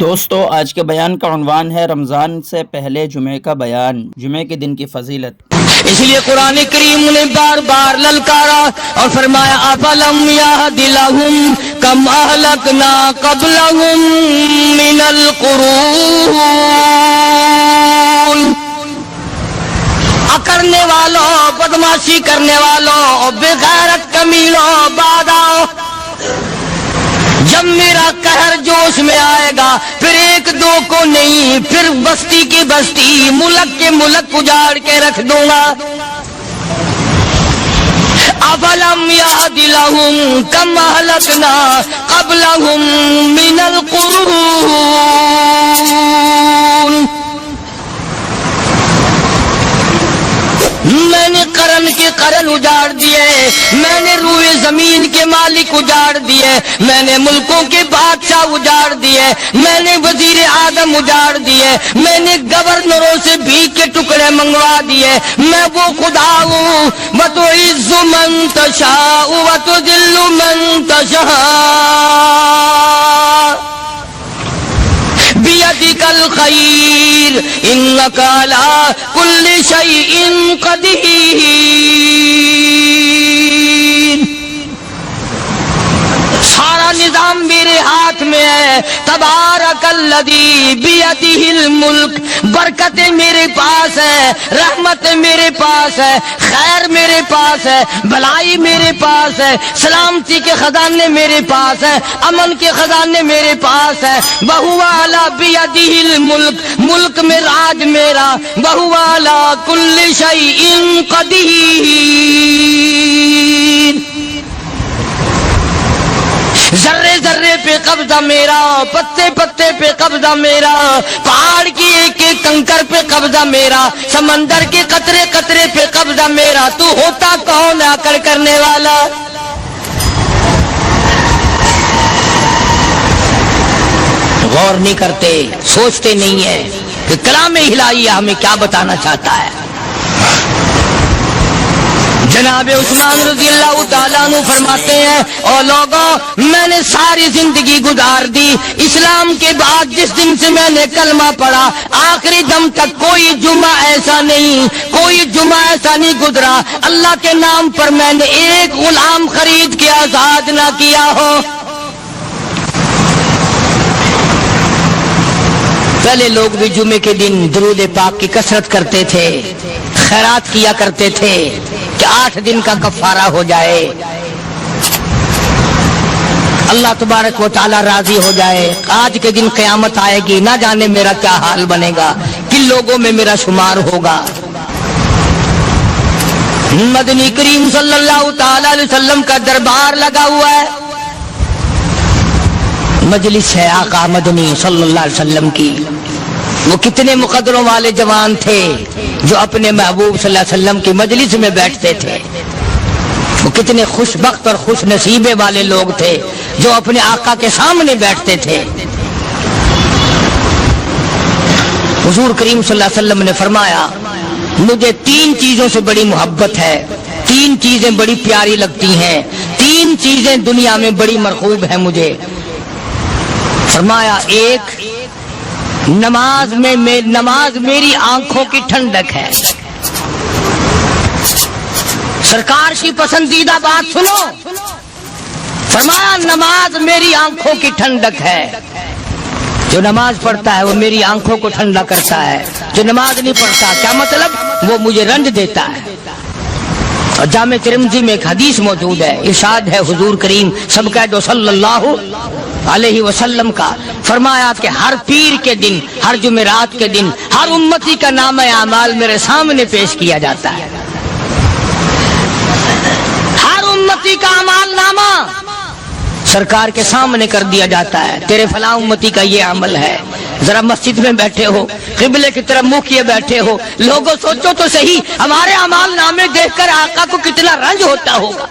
دوستو آج کے بیان کا عنوان ہے رمضان سے پہلے جمعے کا بیان، جمعے کے دن کی فضیلت۔ اس لیے قرآن کریم نے بار بار للکارا اور فرمایا افلم یہد لہم کم اہلکنا قبلہم من القرون، کرنے والوں، بدماشی کرنے والوں، بے غیرت کمینوں، بعد آؤ، جب میرا قہر جوش میں آئے گا پھر ایک دو کو نہیں، پھر بستی کی بستی، ملک کے ملک اجاڑ کے رکھ دوں گا۔ افلم یہد لہم کم اہلکنا قبلہم من القرون، میں نے قرن کے قرن اجاڑ دیے، میں نے روئے زمین کے مالک اجاڑ دیے، میں نے ملکوں کے بادشاہ اجاڑ دیے، میں نے وزیر اعظم اجاڑ دیے، میں نے گورنروں سے بھیک کے ٹکڑے منگوا دیے۔ میں وہ خدا ہوں وتعز من تشاء وتذل من تشاء بیدک الخیر انک علی کل شیء قدیر۔ سارا نظام میرے ہاتھ میں ہے، تبارک الذی بیدہ الملک، برکتیں میرے پاس ہے، رحمت میرے پاس ہے، خیر میرے پاس ہے، بھلائی میرے پاس ہے، سلامتی کے خزانے میرے پاس ہے، امن کے خزانے میرے پاس ہے۔ وہو علی بیدہ الملک، ملک میں راج میرا، وہو علی کل شیء قدیر۔ ذرے ذرے پہ قبضہ میرا، پتے پتے پہ قبضہ میرا، پہاڑ کی ایک ایک کنکر پہ قبضہ میرا، سمندر کے قطرے قطرے پہ قبضہ میرا۔ تو ہوتا کون آ کر کرنے والا؟ غور نہیں کرتے، سوچتے نہیں ہے کہ کلام الہی ہمیں کیا بتانا چاہتا ہے۔ جناب عثمان رضی اللہ تعالیٰ عنہ فرماتے ہیں اور لوگوں میں نے ساری زندگی گزار دی، اسلام کے بعد جس دن سے میں نے کلمہ پڑھا آخری دم تک کوئی جمعہ ایسا نہیں گزرا اللہ کے نام پر میں نے ایک غلام خرید کے آزاد نہ کیا ہو۔ پہلے لوگ بھی جمعے کے دن درود پاک کی کثرت کرتے تھے، خیرات کیا کرتے تھے کہ 8 دن کا کفارہ ہو جائے، اللہ تبارک و تعالی راضی ہو جائے۔ آج کے دن قیامت آئے گی، نہ جانے میرا کیا حال بنے گا، کن لوگوں میں میرا شمار ہوگا۔ مدنی کریم صلی اللہ تعالی علیہ وسلم کا دربار لگا ہوا ہے، مجلس ہے آقا مدنی صلی اللہ علیہ وسلم کی۔ وہ کتنے مقدروں والے جوان تھے جو اپنے محبوب صلی اللہ علیہ وسلم کی مجلس میں بیٹھتے تھے، وہ کتنے خوش بخت اور خوش نصیبے والے لوگ تھے جو اپنے آقا کے سامنے بیٹھتے تھے۔ حضور کریم صلی اللہ علیہ وسلم نے فرمایا مجھے 3 چیزوں سے بڑی محبت ہے، 3 چیزیں بڑی پیاری لگتی ہیں، 3 چیزیں دنیا میں بڑی مرغوب ہیں مجھے۔ فرمایا ایک نماز میری آنکھوں کی ٹھنڈک ہے۔ سرکار کی پسندیدہ بات سنو، فرمایا نماز میری آنکھوں کی ٹھنڈک ہے۔ جو نماز پڑھتا ہے وہ میری آنکھوں کو ٹھنڈا کرتا ہے، جو نماز نہیں پڑھتا کیا مطلب؟ وہ مجھے رنج دیتا ہے۔ اور جامع ترمذی میں ایک حدیث موجود ہے، ارشاد ہے حضور کریم سب کہہ دو صلی اللہ علیہ وسلم کا، فرمایا کہ ہر پیر کے دن، ہر جمعرات کے دن ہر امتی کا نامہ اعمال میرے سامنے پیش کیا جاتا ہے۔ ہر امتی کا اعمال نامہ سرکار کے سامنے کر دیا جاتا ہے، تیرے فلاں امتی کا یہ عمل ہے۔ ذرا مسجد میں بیٹھے ہو، قبلے کی طرف منہ کیے بیٹھے ہو، لوگوں سوچو تو صحیح ہمارے اعمال نامے دیکھ کر آقا کو کتنا رنج ہوتا ہوگا،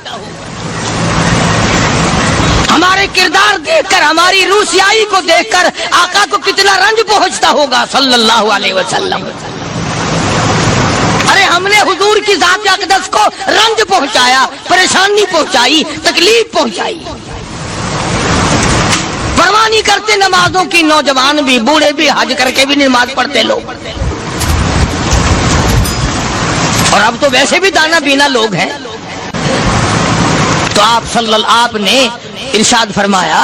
ہمارے کردار دیکھ کر، ہماری روح سیاہی کو دیکھ کر آقا کو کتنا رنج پہنچتا ہوگا صلی اللہ علیہ وسلم۔ ارے ہم نے حضور کی ذات اقدس کو رنج پہنچایا، پریشانی پہنچائی، تکلیف پہنچائی۔ پرواہ نہیں کرتے نمازوں کی، نوجوان بھی بوڑھے بھی حج کر کے بھی نماز پڑھتے لوگ، اور اب تو ویسے بھی دانا بینا لوگ ہیں۔ تو آپ نے ارشاد فرمایا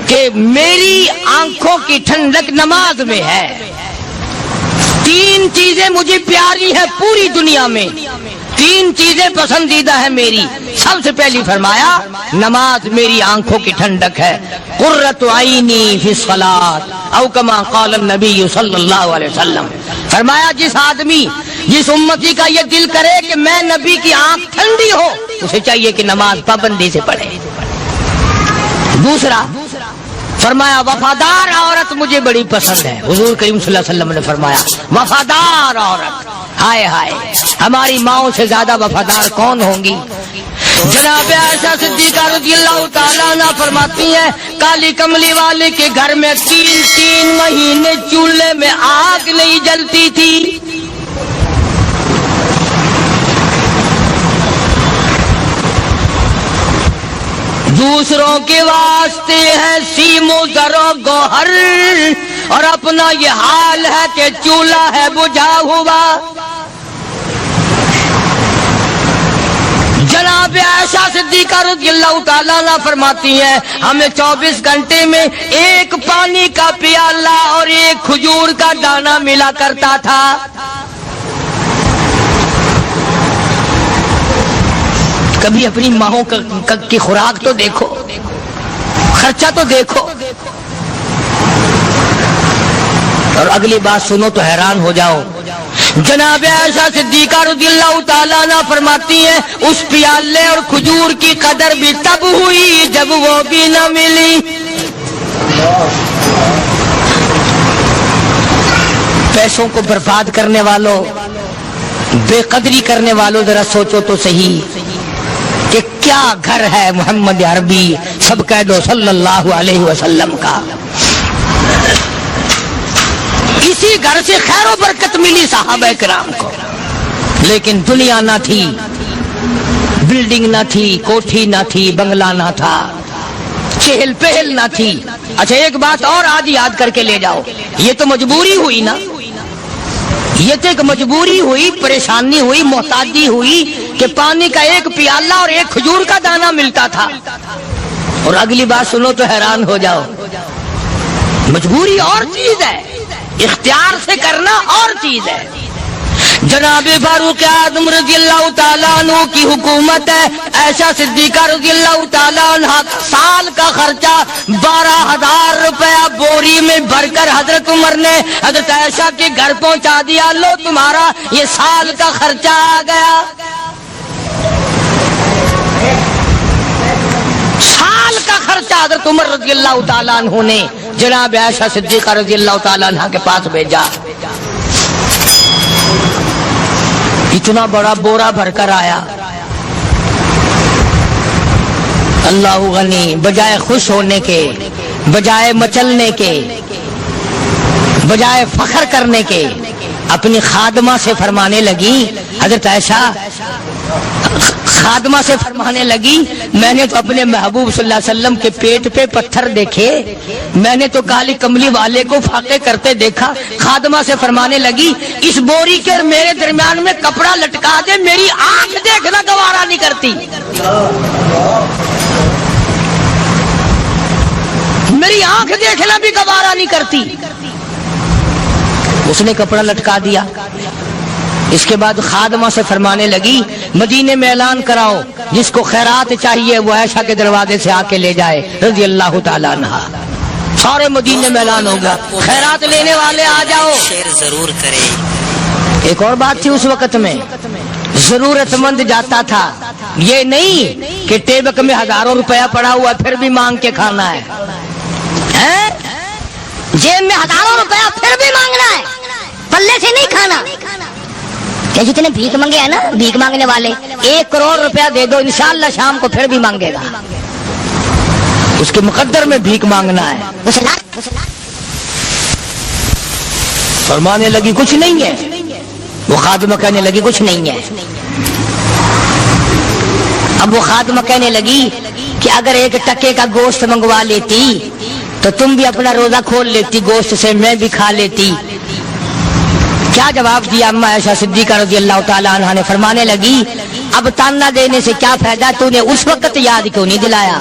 کہ میری آنکھوں کی ٹھنڈک نماز میں ہے، تین چیزیں مجھے پیاری ہیں پوری دنیا میں، تین چیزیں پسندیدہ ہیں میری۔ سب سے پہلی فرمایا نماز میری آنکھوں کی ٹھنڈک ہے، قرۃ عینی فی الصلاۃ او کما قال النبی صلی اللہ علیہ وسلم۔ فرمایا جس آدمی جس امتی کا یہ دل کرے کہ میں نبی کی آنکھ ٹھنڈی ہو، اسے چاہیے کہ نماز پابندی سے پڑھے۔ دوسرا فرمایا وفادار عورت مجھے بڑی پسند ہے، حضور کریم صلی اللہ علیہ وسلم نے فرمایا وفادار عورت، ہائے ہائے ہماری ماؤں سے زیادہ وفادار کون ہوں گی؟ جناب عائشہ صدیقہ رضی اللہ تعالیٰ عنہ فرماتی ہیں کالی کملی والے کے گھر میں 3 مہینے چولہے میں آگ نہیں جلتی تھی۔ دوسروں کے واسطے ہے سیم و زر و گوہر، اور اپنا یہ حال ہے کہ چولہا ہے بجھا ہوا۔ جناب عائشہ صدیقہ رضی اللہ تعالیٰ عنہ فرماتی ہیں ہمیں 24 گھنٹے میں ایک پانی کا پیالہ اور ایک کھجور کا دانہ ملا کرتا تھا۔ کبھی اپنی ماہوں کی خوراک تو دیکھو، خرچہ تو دیکھو، اور اگلی بات سنو تو حیران ہو جاؤ۔ جناب عائشہ صدیقہ رضی اللہ تعالیٰ عنہ فرماتی ہیں اس پیالے اور کھجور کی قدر بھی تب ہوئی جب وہ بھی نہ ملی۔ پیسوں کو برباد کرنے والوں، بے قدری کرنے والوں، ذرا سوچو تو صحیح کہ کیا گھر ہے محمد عربی سب کہہ دو صلی اللہ علیہ وسلم کا۔ اسی گھر سے خیر و برکت ملی صحابہ کرام کو، لیکن دنیا نہ تھی، بلڈنگ نہ تھی، کوٹھی نہ تھی، بنگلہ نہ تھا، چہل پہل نہ تھی۔ اچھا ایک بات اور آج یاد کر کے لے جاؤ، یہ تو مجبوری ہوئی نا، یہ تو ایک مجبوری ہوئی، پریشانی ہوئی، محتاجی ہوئی کہ پانی کا ایک پیالہ اور ایک کھجور کا دانہ ملتا تھا۔ اور اگلی بات سنو تو حیران ہو جاؤ، مجبوری اور چیز ہے، اختیار سے کرنا اور چیز ہے۔ جناب فاروق اعظم رضی اللہ تعالیٰ عنہ کی حکومت ہے، عائشہ صدیقہ رضی اللہ تعالیٰ عنہ سال کا خرچہ 12,000 روپیہ بوری میں بھر کر حضرت عمر نے حضرت عائشہ کے گھر پہنچا دیا، لو تمہارا یہ سال کا خرچہ آ گیا۔ سال کا خرچہ حضرت عمر رضی اللہ تعالیٰ عنہ نے جناب عائشہ صدیقہ رضی اللہ تعالیٰ عنہ کے پاس بھیجا۔ اتنا بڑا بورا بھر کر آیا۔ اللہ غنی، بجائے خوش ہونے کے، بجائے مچلنے کے، بجائے فخر کرنے کے، اپنی خادمہ سے فرمانے لگی، حضرت عائشہ خادمہ سے فرمانے لگی میں نے تو اپنے محبوب صلی اللہ علیہ وسلم کے پیٹ پہ پتھر دیکھے، میں نے تو کالی کملی والے کو فاقے کرتے دیکھا۔ خادمہ سے فرمانے لگی اس بوری کے میرے درمیان میں کپڑا لٹکا دے، میری آنکھ دیکھنا گوارا نہیں کرتی، میری آنکھ دیکھنا بھی گوارا نہیں کرتی۔ اس نے کپڑا لٹکا دیا۔ اس کے بعد خادمہ سے فرمانے لگی مدینے میں اعلان کراؤ جس کو خیرات چاہیے وہ عائشہ کے دروازے سے آ کے لے جائے رضی اللہ تعالیٰ عنہ۔ سارے مدینے میں اعلان ہوگا خیرات لینے والے آ جاؤ۔ شیئر ضرور کریں۔ ایک اور بات تھی اس وقت میں، ضرورت مند جاتا تھا، یہ نہیں کہ ٹیبک میں 1000 روپیہ پڑا ہوا پھر بھی مانگ کے کھانا ہے، جیب میں 1000 روپیہ پھر بھی مانگنا ہے، پلے سے نہیں کھانا۔ کہ جتنے بھیک مانگے ہیں نا بھیک مانگنے والے، 1 کروڑ روپیہ دے دو انشاءاللہ شام کو پھر بھی مانگے گا، اس کے مقدر میں بھیک مانگنا ہے۔ فرمانے لگی کچھ نہیں ہے، وہ خادمہ کہنے لگی کچھ نہیں ہے۔ اب وہ خادمہ کہنے لگی کہ اگر 1 ٹکے کا گوشت منگوا لیتی تو تم بھی اپنا روزہ کھول لیتی گوشت سے، میں بھی کھا لیتی۔ کیا جواب دیا اما عائشہ صدیقہ رضی اللہ تعالی عنہا نے؟ فرمانے لگی اب تانا دینے سے کیا فائدہ، تو نے اس وقت یاد کیوں نہیں دلایا؟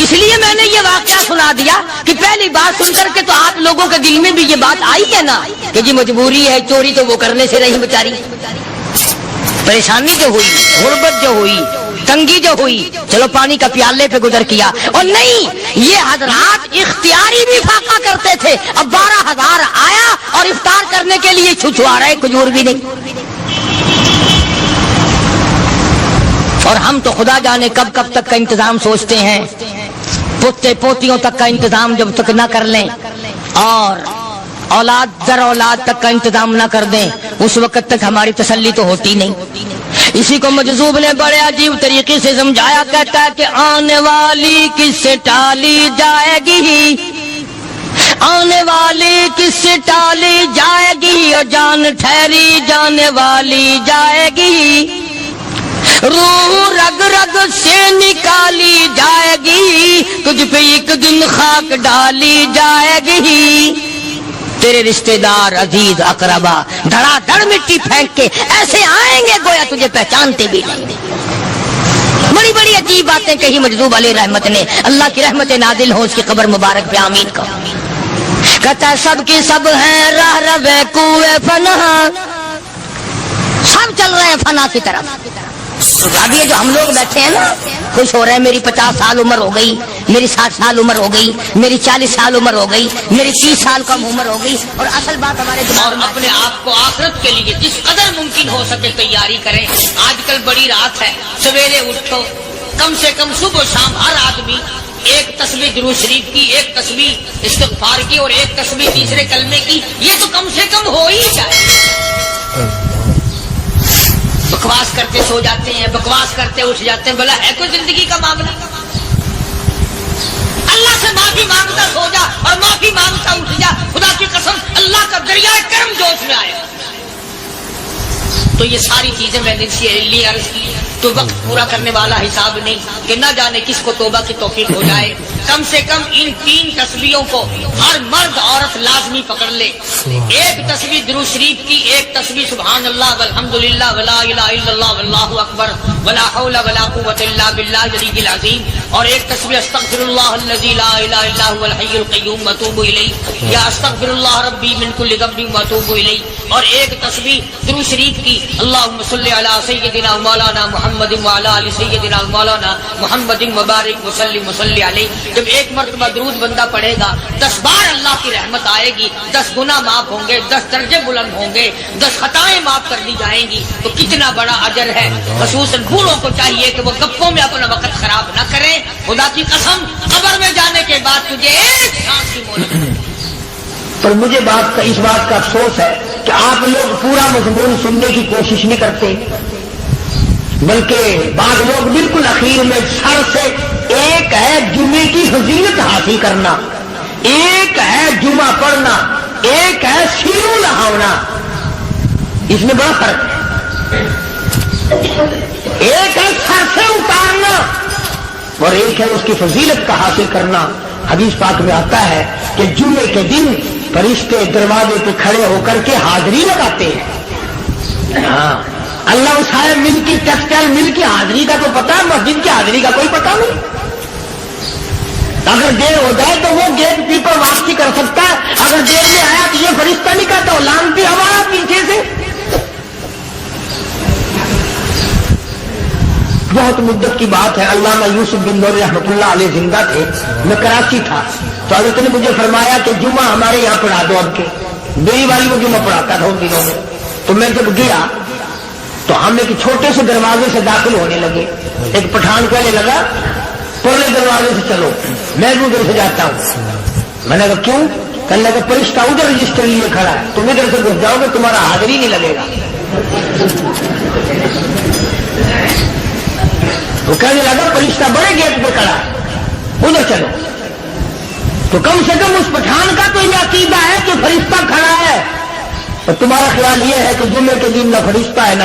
اس لیے میں نے یہ واقعہ سنا دیا کہ پہلی بات سن کر کے تو آپ لوگوں کے دل میں بھی یہ بات آئی ہے نا کہ جی مجبوری ہے، چوری تو وہ کرنے سے رہی بیچاری، پریشانی جو ہوئی، غربت جو ہوئی، تنگی جو ہوئی، چلو پانی کا پیالے پہ گزر کیا۔ اور نہیں، یہ حضرات اختیاری بھی فاقہ کرتے تھے۔ اب 12,000 آیا اور افطار کرنے کے لیے چھچوا رہے، کھجور بھی نہیں۔ اور ہم تو خدا جانے کب کب تک کا انتظام سوچتے ہیں، پوتے پوتیوں تک کا انتظام جب تک نہ کر لیں اور اولاد در اولاد تک کا انتظام نہ کر دیں، اس وقت تک ہماری تسلی تو ہوتی نہیں۔ اسی کو مجذوب نے بڑے عجیب طریقے سے سمجھایا، کہتا ہے کہ آنے والی کس سے ٹالی جائے گی، آنے والی کس سے ٹالی جائے گی، اور جان ٹھہری جانے والی جائے گی، روح رگ رگ سے نکالی جائے گی، تجھ پہ ایک دن خاک ڈالی جائے گی، تیرے رشتہ دار عزیز اقربا دھڑا دھڑ مٹی پھینک کے ایسے آئیں گے گویا تجھے پہچانتے بھی نہیں۔ بڑی بڑی عجیب باتیں کہی مجذوب علیہ رحمت نے، اللہ کی رحمت نازل ہو اس کی قبر مبارک پہ، آمین کا۔ کہتا ہے سب کی سب ہیں راہ روے کوئے فنا، سب چل رہے ہیں فنا کی طرف۔ اب یہ جو ہم لوگ بیٹھے ہیں نا، خوش ہو رہے ہیں، میری 50 سال عمر ہو گئی، میری 60 سال عمر ہو گئی، میری 40 سال عمر ہو گئی، میری 30 سال کم عمر ہو گئی، اور اصل بات ہمارے اور اپنے آپ کو آخرت کے لیے جس قدر ممکن ہو سکے تیاری کریں۔ آج کل بڑی رات ہے، سویرے اٹھو، کم سے کم صبح و شام ہر آدمی ایک تسبیح درود شریف کی، ایک تسبیح استغفار کی، اور ایک تسبیح تیسرے کلمے کی، یہ تو کم سے کم ہو ہی جائے۔ بکواس کرتے سو جاتے ہیں، بکواس کرتے اٹھ جاتے ہیں، بلا ہے کوئی زندگی کا معاملہ؟ اللہ سے معافی مانگتا سو جا اور معافی مانگتا اٹھ جا، خدا کی قسم اللہ کا دریائے کرم جوش میں آئے۔ تو یہ ساری چیزیں میں نے لیے عرض کی، تو وقت پورا کرنے والا حساب نہیں کہ نہ جانے کس کو توبہ کی توفیق ہو جائے۔ کم سے کم ان 3 تسبیحوں کو ہر مرد عورت لازمی پکڑ لے۔ ایک تسبیح درود شریف کی، ایک تسبیح سبحان اللہ والحمدللہ ولا الہ الا اللہ واللہ اکبر ولا حول ولا قوۃ الا باللہ العلی العظیم، اور ایک تسبیح استغفر اللہ الذی لا الہ الا هو الحی القیوم واتوب الیہ، یا استغفر اللہ ربی من کل ذنب واتوب الیہ، اور ایک تسبیح درود شریف کی اللہم صلی علی سیدنا مولانا محمد وعلی آل سیدنا مولانا محمد مبارک وسلم وصلی علیہ۔ جب ایک مرتبہ درود بندہ پڑھے گا 10 بار اللہ کی رحمت آئے گی، 10 گناہ معاف ہوں گے، 10 درجے بلند ہوں گے، 10 خطائیں معاف کر دی جائیں گی، تو کتنا بڑا اجر ہے۔ خصوصاً بوڑھوں کو چاہیے کہ وہ گپوں میں اپنا وقت خراب نہ کریں۔ خدا کی قسم قبر میں جانے کے بعد تجھے ایک سانس کی مہلت۔ پر مجھے اس بات کا افسوس ہے کہ آپ لوگ پورا مضمون سننے کی کوشش نہیں کرتے، بلکہ بعض لوگ بالکل اخیر میں سر سے، ایک ہے جمعے کی فضیلت حاصل کرنا، ایک ہے جمعہ پڑھنا، ایک ہے سیرو لہاونا، اس میں بڑا فرق ہے۔ ایک ہے سر سے اتارنا اور ایک ہے اس کی فضیلت کا حاصل کرنا۔ حدیث پاک میں آتا ہے کہ جمعے کے دن فرشتے دروازے پہ کھڑے ہو کر کے حاضری لگاتے ہیں۔ ہاں، اللہ صاحب مل کی ٹیکسٹائل مل کی حاضری کا تو پتا ہے، مسجد کی حاضری کا کوئی پتا نہیں۔ اگر دیر ہو جائے تو وہ گیٹ کیپر واپسی کر سکتا ہے، اگر دیر میں آیا تو یہ فرشتہ نہیں کہتا، لانتی ہوا پیچھے سے۔ بہت مدت کی بات ہے، علامہ یوسف بن نور رحمۃ اللہ علیہ زندہ تھے، میں کراچی تھا، تو حضرت نے مجھے فرمایا کہ جمعہ ہمارے یہاں پڑھا دو اب کے۔ میری والی وہ جمعہ پڑھاتا تھا ان دنوں میں، تو میں جب گیا تو ہم ایک چھوٹے سے دروازے سے داخل ہونے لگے۔ ایک پٹھان کہنے لگا پرلے دروازے سے چلو، میں بھی ادھر سے جاتا ہوں۔ میں نے کہا کیوں؟ کہنے لگا فرشتہ ادھر رجسٹر لیے کھڑا ہے، تم ادھر سے گھس جاؤ گے تمہارا حاضری نہیں لگے گا۔ وہ کہنے لگا فرشتہ بڑے گیٹ پہ کھڑا ہے، ادھر چلو۔ تو کم سے کم اس پٹھان کا تو یہ عقیدہ ہے کہ فرشتہ کھڑا ہے، اور تمہارا خیال یہ ہے کہ جمعے کے دن نہ فرشتہ ہے نہ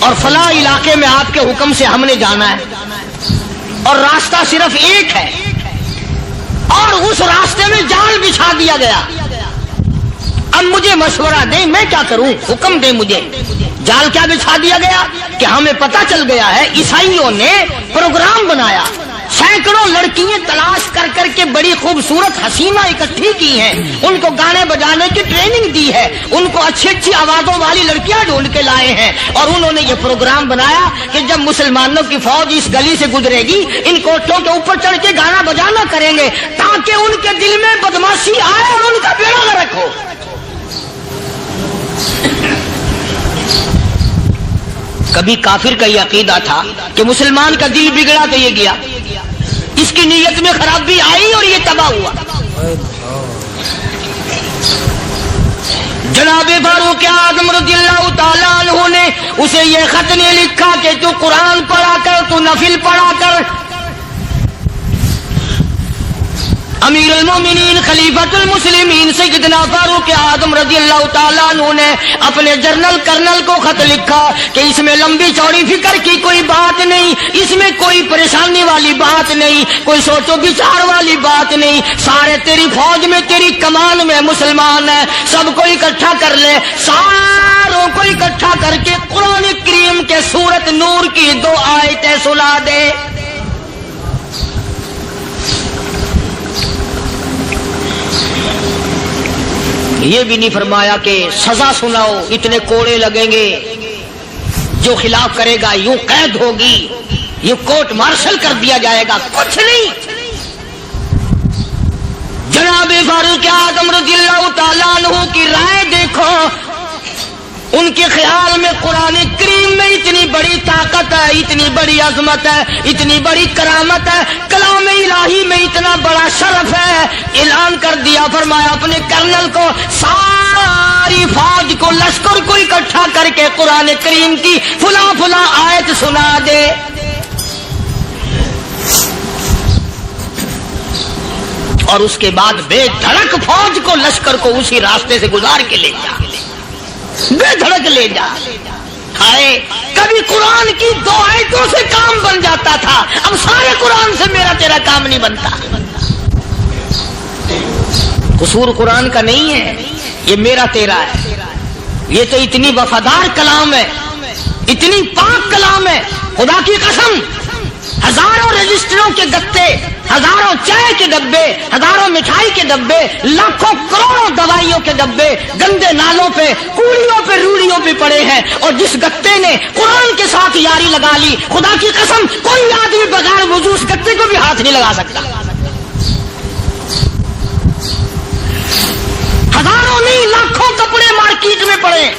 اور فلاں علاقے میں آپ کے حکم سے ہم نے جانا ہے اور راستہ صرف ایک ہے اور اس راستے میں جال بچھا دیا گیا. اب مجھے مشورہ دیں میں کیا کروں, حکم دیں مجھے. جال کیا بچھا دیا گیا کہ ہمیں پتہ چل گیا ہے عیسائیوں نے پروگرام بنایا, سینکڑوں لڑکیاں تلاش کر کر کے بڑی خوبصورت حسینہ اکٹھی کی ہیں, ان کو گانے بجانے کی ٹریننگ دی ہے, ان کو اچھی اچھی آوازوں والی لڑکیاں ڈھونڈ کے لائے ہیں اور انہوں نے یہ پروگرام بنایا کہ جب مسلمانوں کی فوج اس گلی سے گزرے گی ان کوٹھوں کے اوپر چڑھ کے گانا بجانا کریں گے تاکہ ان کے دل میں بدماشی آئے اور ان کا بیڑا غرق ہو. کبھی کافر کا یہ عقیدہ تھا کہ مسلمان کا دل بگڑا تو یہ گیا, اس کی نیت میں خرابی آئی اور یہ تباہ ہوا. جناب فاروق اعظم رضی اللہ تعالیٰ عنہ نے اسے یہ خط نے لکھا کہ تو قرآن پڑھا کر, تو نفل پڑھا کر. امیر المومنین خلیفۃ المسلمین سیدنا فاروق اعظم رضی اللہ تعالیٰ عنہ نے اپنے جنرل کرنل کو خط لکھا کہ اس میں لمبی چوڑی فکر کی کوئی بات نہیں, اس میں کوئی پریشانی والی بات نہیں, کوئی سوچ و بچار والی بات نہیں. سارے تیری فوج میں تیری کمان میں مسلمان ہیں, سب کو اکٹھا کر لے, ساروں کو اکٹھا کر کے قرآن کریم کے سورت نور کی 2 آیتیں سنا دے. یہ بھی نہیں فرمایا کہ سزا سناؤ, اتنے کوڑے لگیں گے, جو خلاف کرے گا یوں قید ہوگی, یوں کورٹ مارشل کر دیا جائے گا, کچھ نہیں. جناب فاروق اعظم رضی اللہ تعالیٰ عنہ کی رائے دیکھو, ان کے خیال میں قرآن کریم میں اتنی بڑی طاقت ہے, اتنی بڑی عظمت ہے, اتنی بڑی کرامت ہے, کلام الہی میں اتنا بڑا شرف ہے. اعلان کر دیا, فرمایا اپنے کرنل کو ساری فوج کو لشکر کو اکٹھا کر کے قرآن کریم کی فلاں فلاں آیت سنا دے. اور اس کے بعد بے دھڑک فوج کو لشکر کو اسی راستے سے گزار کے لے جا, بے دھڑک لے جا. ہائے کبھی قرآن کی 2 آیتوں سے کام بن جاتا تھا, اب سارے قرآن سے میرا تیرا کام نہیں بنتا. قصور قرآن کا نہیں ہے, یہ میرا تیرا ہے. یہ تو اتنی وفادار کلام ہے, اتنی پاک کلام ہے, خدا کی قسم ہزاروں رجسٹروں کے گتے, ہزاروں چائے کے ڈبے, ہزاروں مٹھائی کے ڈبے, لاکھوں کروڑوں دوائیوں کے ڈبے گندے نالوں پہ, کوڑیوں پہ, روڑیوں پہ پڑے ہیں, اور جس گتے نے قرآن کے ساتھ یاری لگا لی, خدا کی قسم کوئی آدمی بغیر وضو اس گتے کو بھی ہاتھ نہیں لگا سکتا. ہزاروں نہیں لاکھوں کپڑے مارکیٹ میں پڑے,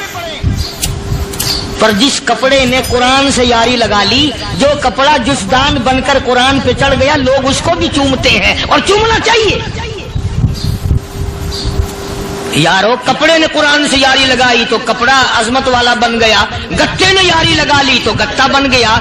پر جس کپڑے نے قرآن سے یاری لگا لی, جو کپڑا جسدان بن کر قرآن پہ چڑھ گیا, لوگ اس کو بھی چومتے ہیں اور چومنا چاہیے. یارو کپڑے نے قرآن سے یاری لگائی تو کپڑا عظمت والا بن گیا, گتے نے یاری لگا لی تو گتا بن گیا.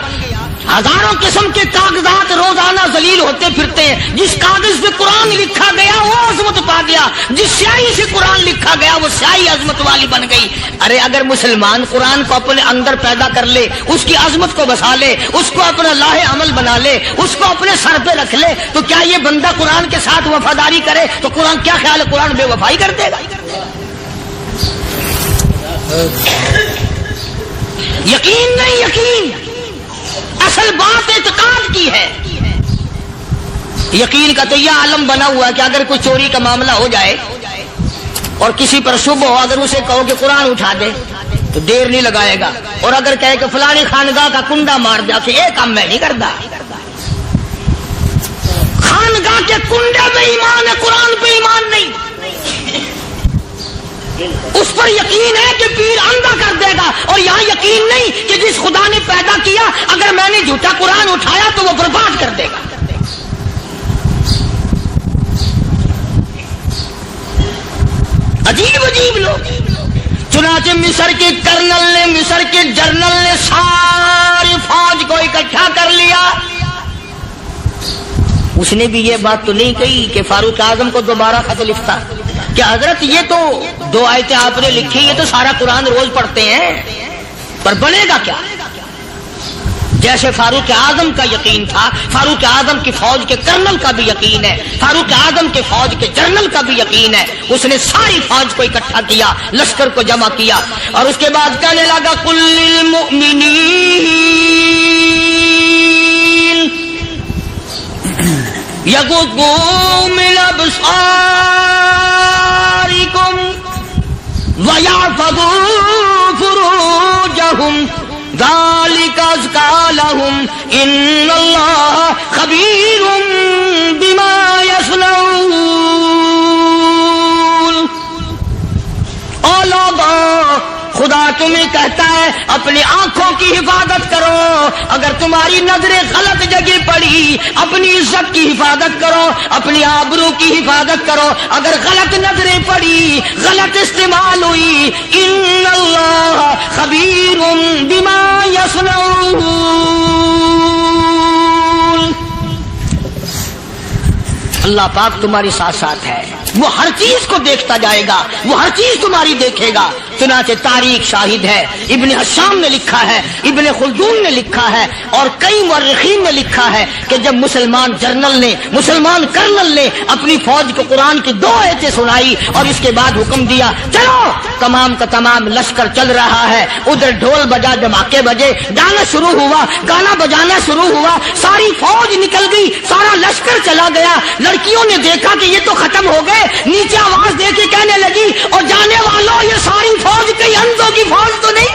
ہزاروں قسم کے کاغذات روزانہ ذلیل ہوتے پھرتے ہیں, جس کاغذ پہ قرآن لکھا گیا وہ عظمت پا گیا, جس سیاہی سے قرآن لکھا گیا وہ سیاہی عظمت والی بن گئی. ارے اگر مسلمان قرآن کو اپنے اندر پیدا کر لے, اس کی عظمت کو بسا لے, اس کو اپنا لاہ عمل بنا لے, اس کو اپنے سر پہ رکھ لے, تو کیا یہ بندہ قرآن کے ساتھ وفاداری کرے تو قرآن کیا خیال ہے, قرآن بے وفائی کر دے گا؟ یقین نہیں, یقین اصل بات اعتقاد کی ہے. یقین کا تو یہ عالم بنا ہوا ہے کہ اگر کوئی چوری کا معاملہ ہو جائے اور کسی پر شبہ ہو, اگر اسے کہو کہ قرآن اٹھا دے تو دیر نہیں لگائے گا, اور اگر کہے کہ فلانی خانگاہ کا کنڈا مار دیا تو یہ کام میں نہیں کرتا. خانگاہ کے کنڈے پہ ایمان ہے, قرآن پہ ایمان نہیں. اس پر یقین ہے کہ پیر اندھا کر دے گا, اور یہاں یقین نہیں کہ جس خدا نے پیدا کیا اگر میں نے جھوٹا قرآن اٹھایا تو وہ برباد کر دے گا. عجیب عجیب لوگ. چنانچہ مصر کے کرنل نے, مصر کے جنرل نے ساری فوج کو اکٹھا کر لیا. اس نے بھی یہ بات تو نہیں کہی کہ فاروق اعظم کو دوبارہ خط لکھتا کہ حضرت یہ تو 2 آیتیں آپ نے لکھی, یہ تو سارا قرآن روز پڑھتے ہیں, پر بنے گا کیا؟ جیسے فاروق اعظم کا یقین تھا، فاروق اعظم کی فوج کے کرنل کا بھی یقین ہے، فاروق اعظم کے فوج کے جنرل کا بھی یقین ہے. اس نے ساری فوج کو اکٹھا کیا، لشکر کو جمع کیا اور اس کے بعد کہنے لگا قل للمؤمنین یغضوا من ابصارکم وَيَحْفَظُوا فُرُوجَهُمْ ذَلِكَ أَزْكَىٰ لَهُمْ إِنَّ اللَّهَ خَبِيرٌ بِمَا يَصْنَعُونَ. او لوگو، خدا تمہیں کہتا ہے اپنی آنکھوں کی حفاظت کرو. اگر تمہاری نظریں غلط جگہ پڑی، اپنی عزت کی حفاظت کرو، اپنی آبرو کی حفاظت کرو. اگر غلط نظریں پڑی، غلط استعمال ہوئی، ان اللہ خبیر بما یصنعون. اللہ پاک تمہاری ساتھ ساتھ ہے، وہ ہر چیز کو دیکھتا جائے گا، وہ ہر چیز تمہاری دیکھے گا. چنانچہ تاریخ شاہد ہے، ابن حشام نے لکھا ہے، ابن خلدون نے لکھا ہے اور کئی مورخین نے لکھا ہے کہ جب مسلمان جنرل نے، مسلمان کرنل نے اپنی فوج کو قرآن کی 2 آیتیں سنائی اور اس کے بعد حکم دیا چلو، تمام کا تمام لشکر چل رہا ہے. ادھر ڈھول بجا، دھماکے بجے، گانا شروع ہوا، گانا بجانا شروع ہوا، ساری فوج نکل گئی، سارا لشکر چلا گیا. لڑکیوں نے دیکھا کہ یہ تو ختم ہو گئے، نیچے آواز دے کے کہنے لگی اور جانے والوں یہ ساری فوج کئی اندھوں کی فوج تو نہیں؟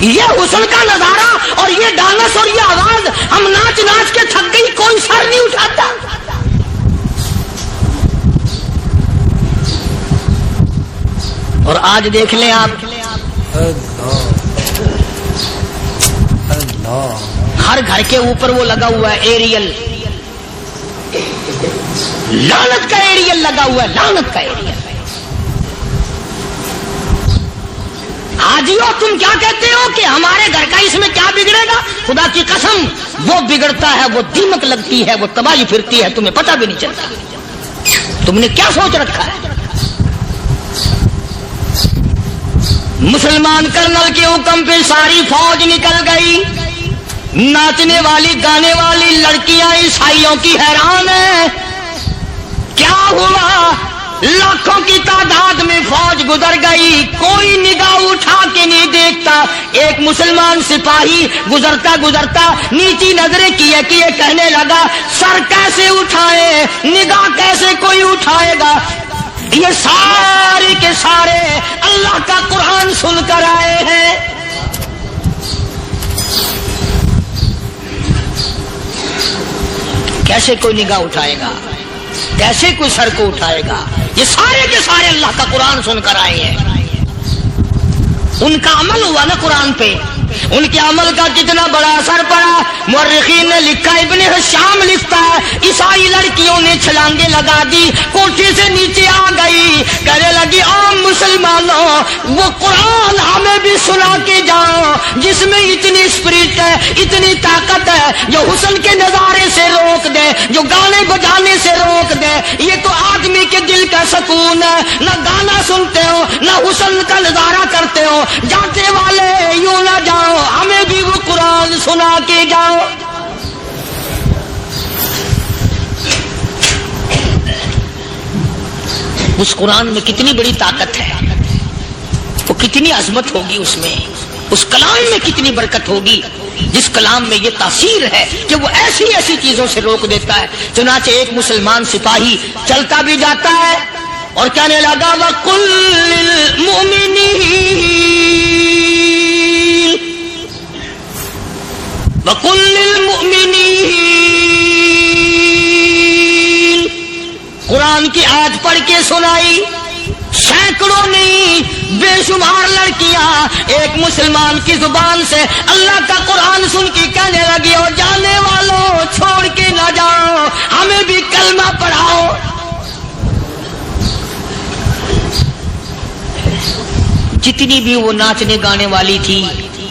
یہ حسن کا نظارہ اور یہ ڈانس اور یہ آواز، ہم ناچ ناچ کے تھک گئی، کوئی سر نہیں اٹھاتا. اور آج دیکھ لیں آپ، ہر گھر کے اوپر وہ لگا ہوا ہے ایریل، لعنت کا ایریل لگا ہوا ہے، لعنت کا ایریل. حاجیو تم کیا کہتے ہو کہ ہمارے گھر کا اس میں کیا بگڑے گا؟ خدا کی قسم وہ بگڑتا ہے، وہ دیمک لگتی ہے، وہ تباہی پھرتی ہے، تمہیں پتہ بھی نہیں چلتا. تم نے کیا سوچ رکھا ہے؟ مسلمان کرنل کے حکم پہ ساری فوج نکل گئی. ناچنے والی گانے والی لڑکیاں عیسائیوں کی حیران ہیں. کیا ہوا؟ لاکھوں کی تعداد میں فوج گزر گئی، کوئی نگاہ اٹھا کے نہیں دیکھتا. ایک مسلمان سپاہی گزرتا گزرتا نیچی نظریں کیے کیے کہنے لگا سر کیسے اٹھائے، نگاہ کیسے کوئی اٹھائے گا؟ یہ سارے کے سارے اللہ کا قرآن سن کر آئے ہیں. کیسے کوئی نگاہ اٹھائے گا؟ کیسے کوئی سر کو اٹھائے گا؟ یہ سارے کے سارے اللہ کا قرآن سن کر آئے ہیں. ان کا عمل ہوا نا قرآن پہ، ان کے عمل کا کتنا بڑا اثر پڑا. مورخین نے لکھا، ابن حشام لکھتا ہے عیسائی لڑکیوں نے چھلانگیں لگا دی، کوٹھی سے نیچے آ گئی، کہنے لگی عام مسلمانوں وہ قرآن ہمیں بھی سنا کے جاؤ جس میں اتنی اسپرٹ ہے، اتنی طاقت ہے، جو حسن کے نظارے سے روک دے، جو گانے بجانے سے روک دے. یہ تو آدمی کے دل کا سکون ہے. نہ گانا سنتے ہو، نہ حسن کا نظارہ کرتے ہو. جاتے والے یوں نہ جاؤ، ہمیں بھی وہ قرآن سنا کے جاؤ. اس قرآن میں کتنی بڑی طاقت ہے، وہ کتنی عظمت ہوگی اس میں، اس کلام میں کتنی برکت ہوگی، جس کلام میں یہ تاثیر ہے کہ وہ ایسی ایسی چیزوں سے روک دیتا ہے. چنانچہ ایک مسلمان سپاہی چلتا بھی جاتا ہے اور کہنے لگا وَقُلْ لِلْمُؤْمِنِينَ وَقُلْ لِلْمُؤْمِنِينَ. قرآن کی آیت پڑھ کے سنائی. سینکڑوں نہیں بے شمار لڑکیاں ایک مسلمان کی زبان سے اللہ کا قرآن سن کے کہنے لگی اور جانے والوں چھوڑ کے نہ جاؤ، ہمیں بھی کلمہ پڑھاؤ. جتنی بھی وہ ناچنے گانے والی تھی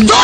2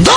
2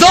2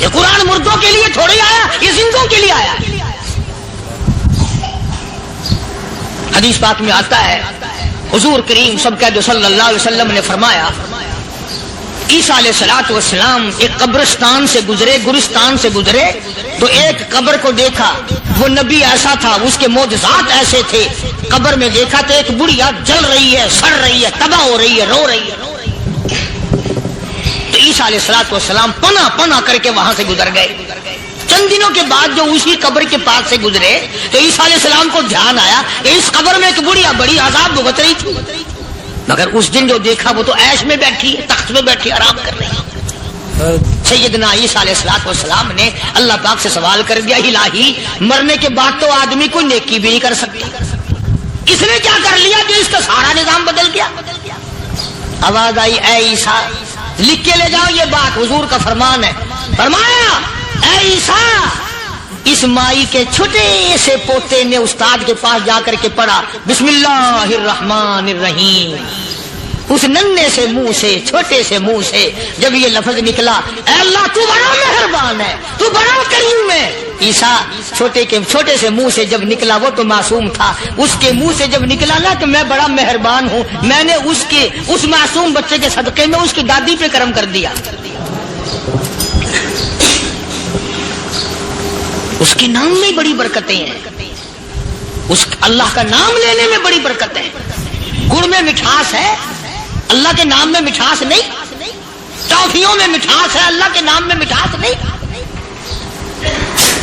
یہ قرآن مردوں کے لیے تھوڑی آیا, یہ زندوں کے لیے آیا. حدیث پاک میں آتا ہے حضور کریم سب کہہ دو صلی اللہ علیہ وسلم نے فرمایا عیسیٰ علیہ الصلوۃ والسلام ایک قبرستان سے گزرے, گورستان سے گزرے تو ایک قبر کو دیکھا. وہ نبی ایسا تھا, اس کے معجزات ایسے تھے. قبر میں دیکھا تو ایک بڑھیا جل رہی ہے, سڑ رہی ہے, تباہ ہو رہی ہے, رو رہی ہے. تو عیسیٰ علیہ الصلوۃ والسلام پناہ پناہ کر کے وہاں سے گزر گئے. چند دنوں کے بعد جو اسی قبر کے پاس سے گزرے تو عیسیٰ علیہ السلام کو دھیان آیا کہ اس قبر میں ایک بڑھیا بڑی عذاب بھگت رہی تھی, مگر اس دن جو دیکھا وہ تو عیش میں بیٹھی ہے, تخت میں بیٹھی آرام کر رہی ہے. سیدنا عیسیٰ علیہ الصلوۃ والسلام نے اللہ پاک سے سوال کر دیا, الہی مرنے کے بعد تو آدمی کو نیکی بھی نہیں کر سکتا, اس نے کیا کر لیا کہ اس کا سارا نظام بدل گیا. آواز آئی اے عیسیٰ لکھ کے لے جاؤ یہ بات, حضور کا فرمان ہے. فرمایا اے عیسیٰ اس مائی کے چھوٹے سے پوتے نے استاد کے پاس جا کر کے پڑھا بسم اللہ الرحمن الرحیم. اس ننھے سے منہ سے, چھوٹے سے منہ سے جب یہ لفظ نکلا اے اللہ تو بڑا مہربان ہے, تو بڑا کریم ہے. عیسیٰ چھوٹے سے منہ سے جب نکلا, وہ تو معصوم تھا, اس کے منہ سے جب نکلا نا کہ میں بڑا مہربان ہوں, میں نے اس معصوم بچے کے صدقے میں اس کی دادی پہ کرم کر دیا. اس کے نام میں بڑی برکتیں ہیں, اس اللہ کا نام لینے میں بڑی برکتیں ہیں. گڑ میں مٹھاس ہے, اللہ کے نام میں مٹھاس نہیں. ٹافیوں میں مٹھاس ہے, اللہ کے نام میں مٹھاس نہیں.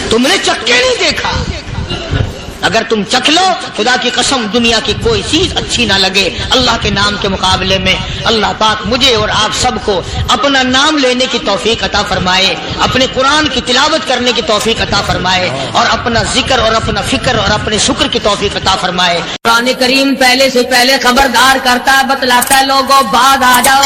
تم نے چکھ کے نہیں دیکھا, اگر تم چکھ لو خدا کی قسم دنیا کی کوئی چیز اچھی نہ لگے اللہ کے نام کے مقابلے میں. اللہ پاک مجھے اور آپ سب کو اپنا نام لینے کی توفیق عطا فرمائے, اپنے قرآن کی تلاوت کرنے کی توفیق عطا فرمائے, اور اپنا ذکر اور اپنا فکر اور اپنے شکر کی توفیق عطا فرمائے. قرآن کریم پہلے سے پہلے خبردار کرتا ہے, بتلاتا ہے لوگوں بعد آ جاؤ,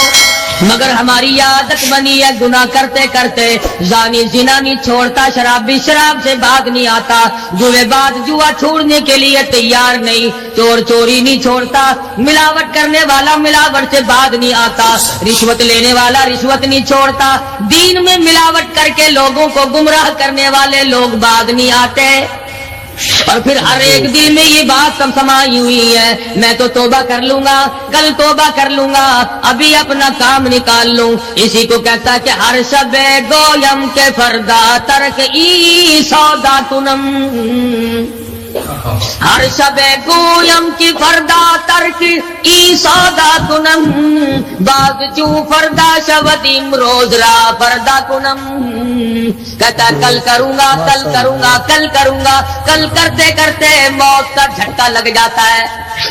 مگر ہماری عادت بنی ہے گناہ کرتے کرتے. زانی زنا نہیں چھوڑتا, شرابی شراب سے بعد نہیں آتا, جوے بعد جوا چھوڑنے کے لیے تیار نہیں, چور چوری نہیں چھوڑتا, ملاوٹ کرنے والا ملاوٹ سے بعد نہیں آتا, رشوت لینے والا رشوت نہیں چھوڑتا, دین میں ملاوٹ کر کے لوگوں کو گمراہ کرنے والے لوگ بعد نہیں آتے. اور پھر ہر ایک دل میں یہ بات سب سمائی ہوئی ہے, میں تو توبہ کر لوں گا, کل توبہ کر لوں گا, ابھی اپنا کام نکال لوں. اسی کو کہتا کہ ہر شب گویم کے فردا ترک ای سودا تنم, ہر شب گویم کی فردا ترک ای سودا کنم, باز چوں فردا شودیم روز را فردا کنم. کہتا کل کروں گا, کل کروں گا, کل کروں گا, کل کرتے کرتے موت کا جھٹکا لگ جاتا ہے.